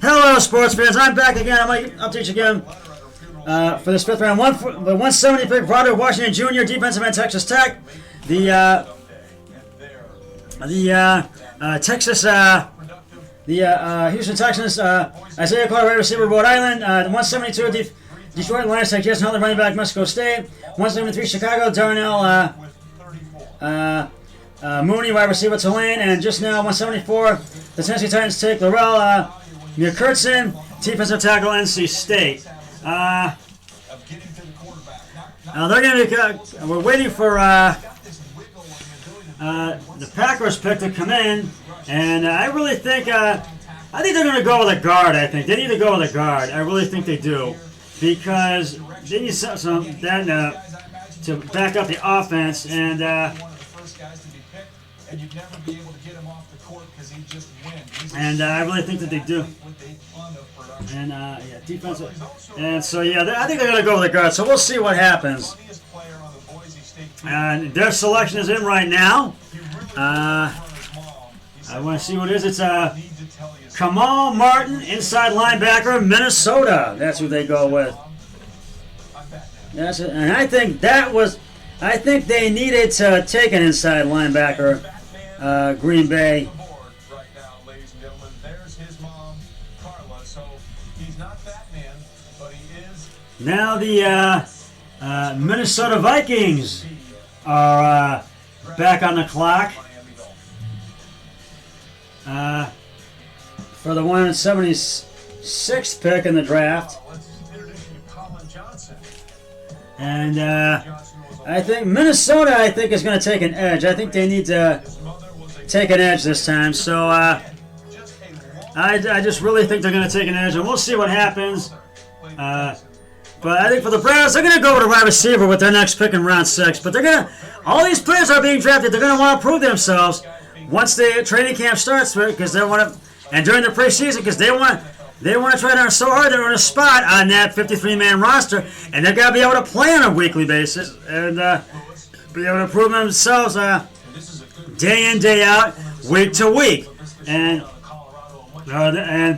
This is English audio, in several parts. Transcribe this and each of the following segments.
Hello, sports fans. I'm back again. I might update you again for this fifth round. The 170 pick, Broderick Washington Jr., defensive end, Texas Tech. The Houston Texans, Isaiah Clark, wide receiver, Rhode Island. The 172, Detroit Lions, Jason Huntley, running back, Mexico State. 173, Chicago, Darnell Mooney, wide receiver, Tulane. And just now, 174, the Tennessee Titans take Laurel Kurtzen, defensive tackle, NC State. They're going to. We're waiting for the Packers pick to come in, and I really think. I think they're going to go with a guard. I think they need to go with a guard. I really think they do, because they need some to back up the offense, and I really think that they do. And defensive. And so I think they're going to go with a guard. So we'll see what happens. And their selection is in right now. I want to see what it is. It's Kamal Martin, inside linebacker, Minnesota. That's who they go with. That's it. And I think I think they needed to take an inside linebacker, Green Bay. Now the Minnesota Vikings are back on the clock for the 176th pick in the draft. And I think Minnesota, is going to take an edge. I think they need to take an edge this time. So I just really think they're going to take an edge, and we'll see what happens. But I think for the Browns, they're going to go with a wide receiver with their next pick in round 6. But all these players are being drafted. They're going to want to prove themselves once the training camp starts, because they want to, and during the preseason, because they want to try to earn so hard to earn a spot on that 53-man roster, and they've got to be able to play on a weekly basis and be able to prove themselves day in, day out, week to week, and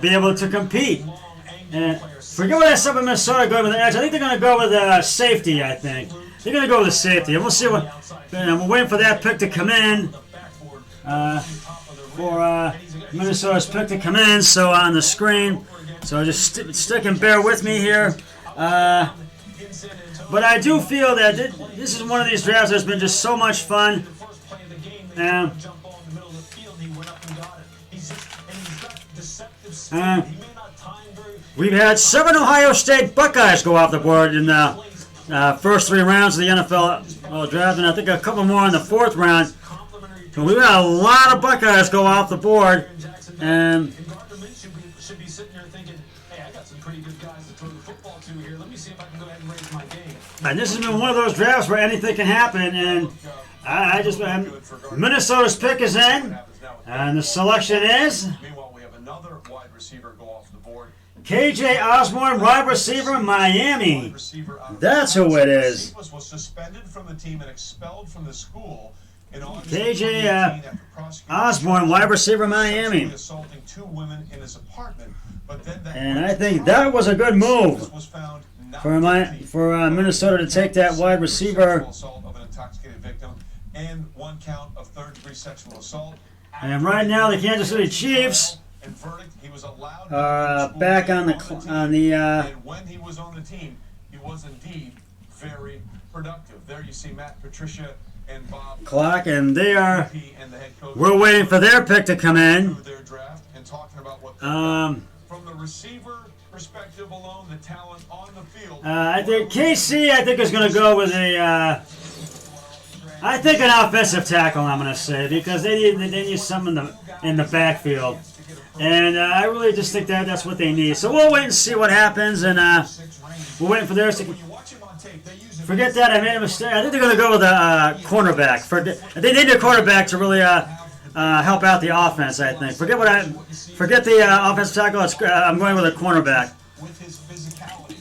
be able to compete. And forget what I said with Minnesota going with the edge. I think they're going to go with safety, I think. They're going to go with safety. And we'll see what. We're waiting for that pick to come in. For Minnesota's pick to come in. So on the screen. So just stick and bear with me here. But I do feel that this is one of these drafts that's been just so much fun. We've had 7 Ohio State Buckeyes go off the board in the first 3 rounds of the NFL draft, and I think a couple more in the 4th round. So we've had a lot of Buckeyes go off the board, and this has been one of those drafts where anything can happen, and Minnesota's pick is in, and the selection is KJ Osborne, wide receiver, Miami. That's who it is. KJ Osborne, wide receiver, Miami. And I think that was a good move for Minnesota to take that wide receiver. And right now, the Kansas City Chiefs back on the and when he was on the team, he was indeed very productive. There you see Matt Patricia and Bob Clock, and we're waiting for their pick to come in. From the receiver perspective alone, the talent on the field. I think KC is going to go with an offensive tackle. I'm going to say, because they need something in the backfield. And I really just think that's what they need. So we'll wait and see what happens, and we're waiting for theirs to. Forget that, I made a mistake. I think they're going to go with a cornerback. They need a quarterback to really help out the offense, I think. Forget the offensive tackle. I'm going with a cornerback. With his physicality,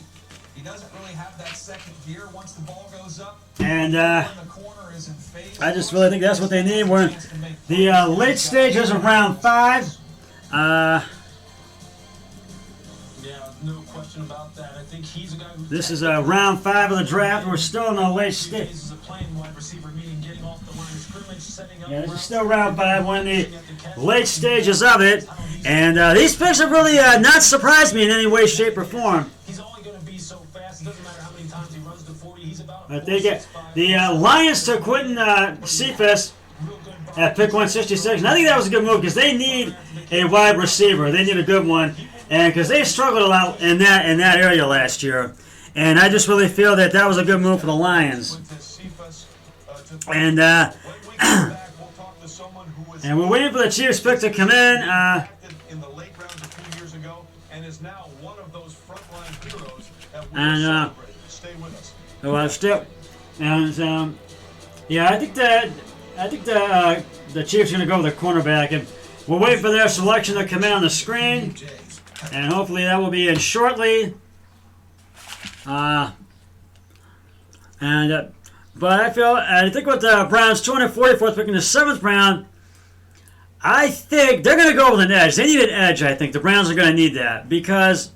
he doesn't really have that second gear once the ball goes up. And I just really think that's what they need. We're in the late stages of round 5. Yeah, no question about that. I think he's a guy who. This is round 5 of the draft. We're still in the late stage. This is a playing wide receiver, meaning getting off the line of scrimmage, setting up. Yeah, this is still round 5. We're in the late stages of it. And these picks have really not surprised me in any way, shape, or form. He's only going to be so fast. It doesn't matter how many times he runs the 40. He's about. But they get the Lions took Quentin Cephas at pick 166. And I think that was a good move because they need a wide receiver. They need a good one. And because they struggled a lot in that area last year. And I just really feel that that was a good move for the Lions. And and we're waiting for the Chiefs pick to come in. In the late rounds a few years ago, and is now one of those frontline heroes that we And, celebrate. Stay with us. Well, still, and yeah, I think the Chiefs are going to go with the cornerback, and we're waiting for their selection to come in on the screen, and hopefully that will be in shortly. But I think with the Browns 244th pick in the 7th round, I think they're going to go with an edge. They need an edge. I think the Browns are going to need that because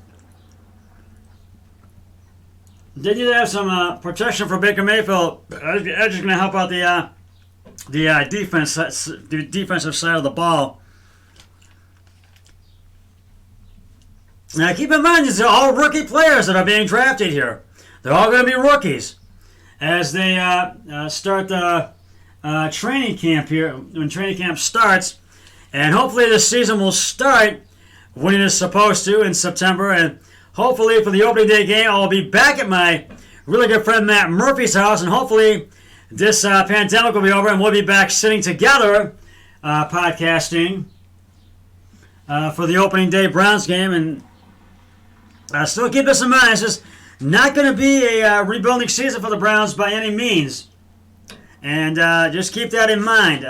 they need to have some protection for Baker Mayfield. The edge is going to help out the defensive side of the ball. Now, keep in mind, these are all rookie players that are being drafted here. They're all going to be rookies as they start the training camp here. When training camp starts, and hopefully this season will start when it is supposed to in September. And hopefully for the opening day game, I'll be back at my really good friend Matt Murphy's house, and hopefully this pandemic will be over and we'll be back sitting together podcasting for the opening day Browns game. And still keep this in mind. It's just not going to be a rebuilding season for the Browns by any means. And just keep that in mind.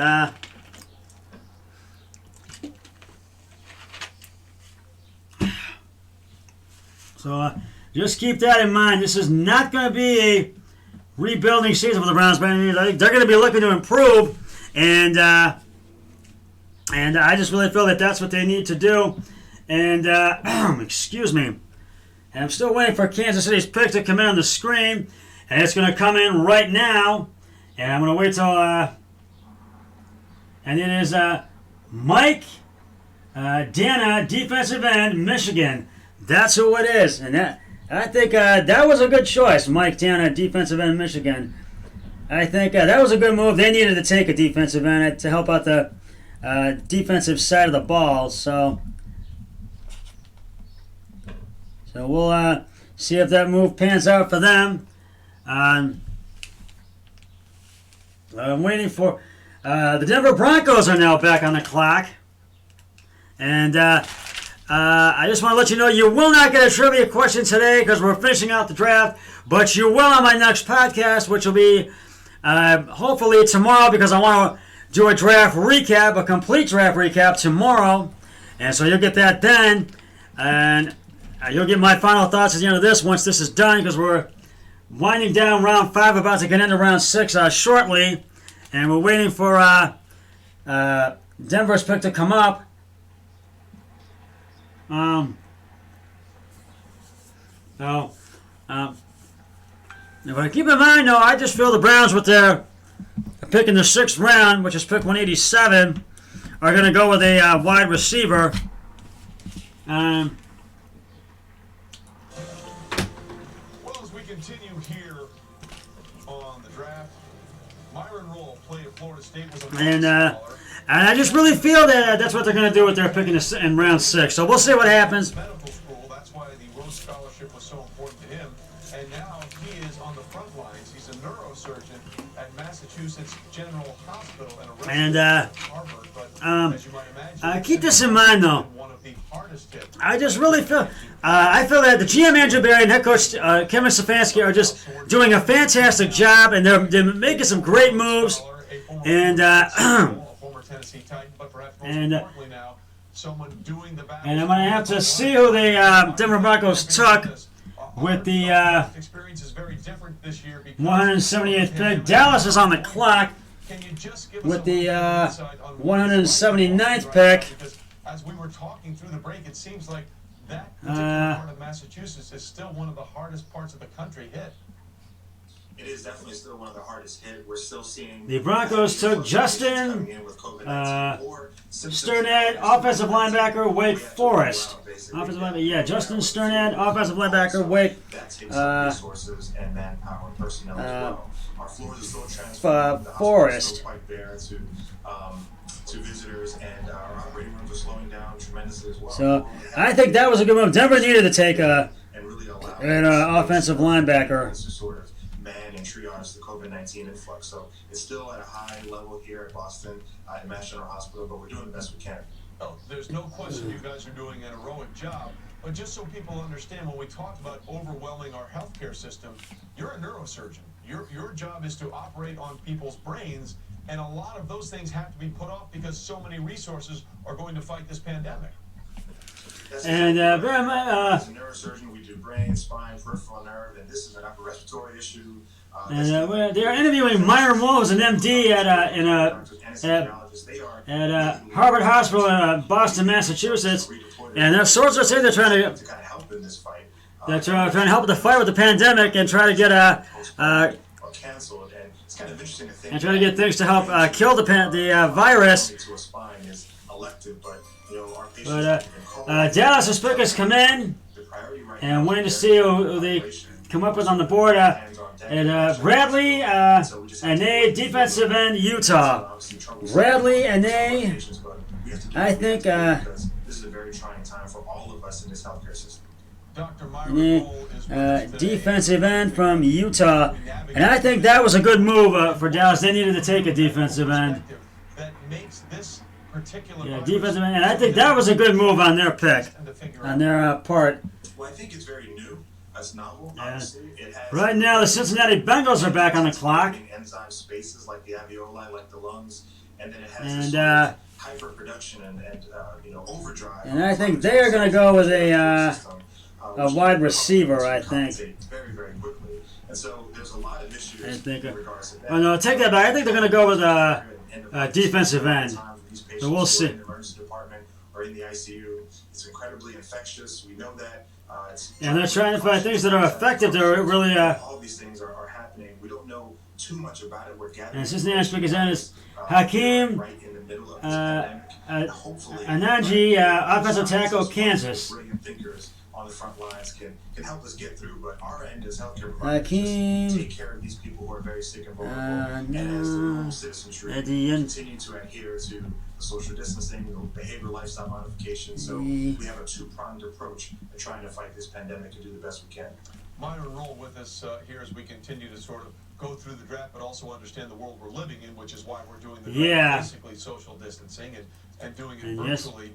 So just keep that in mind. This is not going to be a rebuilding season for the Browns by any means. I think they're going to be looking to improve. And I just really feel that that's what they need to do. And, excuse me. And I'm still waiting for Kansas City's pick to come in on the screen. And it's going to come in right now. And I'm going to wait till... and it is Mike Dana, defensive end, Michigan. That's who it is. And I think that was a good choice, Mike Dana, defensive end, Michigan. I think that was a good move. They needed to take a defensive end to help out the defensive side of the ball. So we'll see if that move pans out for them. I'm waiting for the Denver Broncos are now back on the clock. And I just want to let you know you will not get a trivia question today because we're finishing out the draft, but you will on my next podcast, which will be hopefully tomorrow because I want to do a draft recap, a complete draft recap tomorrow. And so you'll get that then. And you'll get my final thoughts at the end of this once this is done because we're winding down round 5, about to get into round 6 shortly. And we're waiting for Denver's pick to come up. But keep in mind, though, I just feel the Browns with their pick in the 6th round, which is pick 187, are going to go with a wide receiver. Well, as we continue here on the draft, Myron Rolle played at Florida State, was a and I just really feel that that's what they're going to do with their pick in round 6. So we'll see what happens. Medical school, that's why the Rhodes Scholarship was so important to him. And now he is on the front lines. He's a neurosurgeon at Massachusetts General Hospital and Harvard. But as you might imagine, Keep this in mind, though. One of the hardest hit. I just really feel I feel that the GM Andrew Berry and head coach Kevin Stefanski are just doing a fantastic job, and they're making some great moves. And Tennessee Titan, but perhaps most importantly now, someone doing the and I'm going to have to see who the Denver Broncos took with the experience is very different this year 178th pick. Dallas is on the clock Can you just give with us the insight on 179th pick. as we were talking through the break, it seems like that particular part of Massachusetts is still one of the hardest parts of the country hit. It is definitely still one of the hardest hit. We're still seeing The Broncos took Justin Sternad, offensive linebacker, Wake Forest. Offensive linebacker, yeah, Justin Sternad, offensive linebacker, Wake resources and manpower and personnel as well. Our floors are still transferring. The Forest. still quite bare to visitors, and our operating rooms are slowing down tremendously as well. So I think that was a good move. Denver needed to take and really allow an offensive linebacker. to sort of man and triage the COVID-19 influx. So it's still at a high level here at Boston at Mass General Hospital, but we're doing the best we can. Oh, there's no question you guys are doing an heroic job. But just so people understand, when we talk about overwhelming our healthcare system, you're a neurosurgeon. Your job is to operate on people's brains, and a lot of those things have to be put off because so many resources are going to fight this pandemic. And as a neurosurgeon, we do brain, spine, peripheral nerve, and this is an upper respiratory issue. they're interviewing Myron Wolves, an MD at Harvard Hospital in Boston, Massachusetts, and their sources are saying they're trying to kind of help in this fight. they're trying to help with the fight with the pandemic and try to get Canceled, and it's kind of interesting to think. and try to get things to help kill the virus. To a spine is elective, but you know our patients But have been called. Dallas Aspicus come in The priority right and now waiting to is see who they come up with on the board. And Bradley Anae, defensive end, Utah. Bradley Anae, I think this is a very trying time for all of us in this healthcare system. Dr. Myron Cole is with us today. defensive end from Utah. And I think that was a good move for Dallas. They needed to take a defensive end. That makes this particular Yeah, defensive end. And I think that was a good move on their pick, on their part. Well, I think it's very new. It's novel. Yeah. Honestly, it has. Right now, the Cincinnati Bengals are back on the clock. Enzyme spaces like the alveoli, like the lungs, and then it has And, this sort of hyperproduction and overdrive. And I think they are going to go with a wide receiver, I think. Very, very quickly. And so there's a lot of issues I think. in regards to that. Oh no, take that back. I think they're going to go with a defensive end. So we'll see. In the emergency department or in the ICU, it's incredibly infectious. We know that. And they're trying to find things that are effective. They're really. All these things are happening. We don't know too much about it. We're gathering. And Cincinnati speakers end is Hakeem right in the middle of this pandemic. Hopefully, Ananji, offensive tackle, Kansas. Brilliant thinkers on the front lines can help us get through. But our end as healthcare providers Hakeem, take care of these people who are very sick and vulnerable, and as the normal citizenry continue to adhere to the social distancing, the behavioral lifestyle modifications. So we have a two-pronged approach in trying to fight this pandemic and do the best we can. Myron, roll with us here as we continue to sort of go through the draft, but also understand the world we're living in, which is why we're doing the draft, basically social distancing and doing it virtually.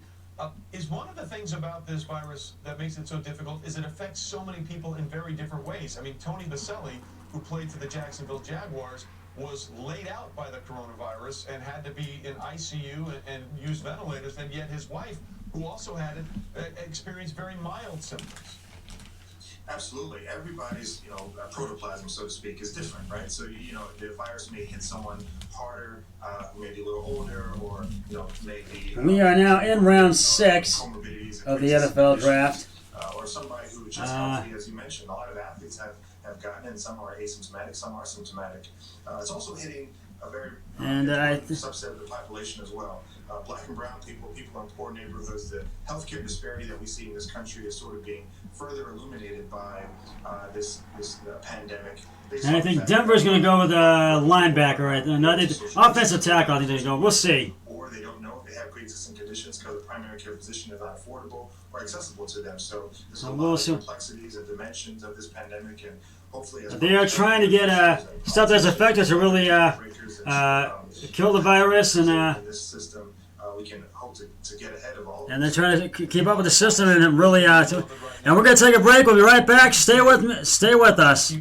Is one of the things about this virus that makes it so difficult is it affects so many people in very different ways. I mean, Tony Baselli, who played for the Jacksonville Jaguars, was laid out by the coronavirus and had to be in ICU and use ventilators, and yet his wife, who also had it, experienced very mild symptoms. Absolutely. Everybody's, protoplasm, so to speak, is different, right? So, the virus may hit someone harder, maybe a little older, or, maybe... We are now in round 6 of the NFL draft. Or somebody who is just healthy, as you mentioned. A lot of athletes have gotten it, and some are asymptomatic, some are symptomatic. It's also hitting a very subset of the population as well. Black and brown people in poor neighborhoods. The healthcare disparity that we see in this country is sort of being further illuminated by this pandemic. And I think Denver's going to go with a linebacker right there. No, offensive tackle, I think they're going to go. We'll see. Or they don't know if they have pre-existing conditions because the primary care physician is not affordable or accessible to them. So there's a lot of complexities and dimensions of this pandemic, and hopefully they are trying to get stuff that's effective to really kill the virus, and this system we can hope to get ahead of all. And they're trying to keep up with the system and really. And we're going to take a break. We'll be right back. Stay with us.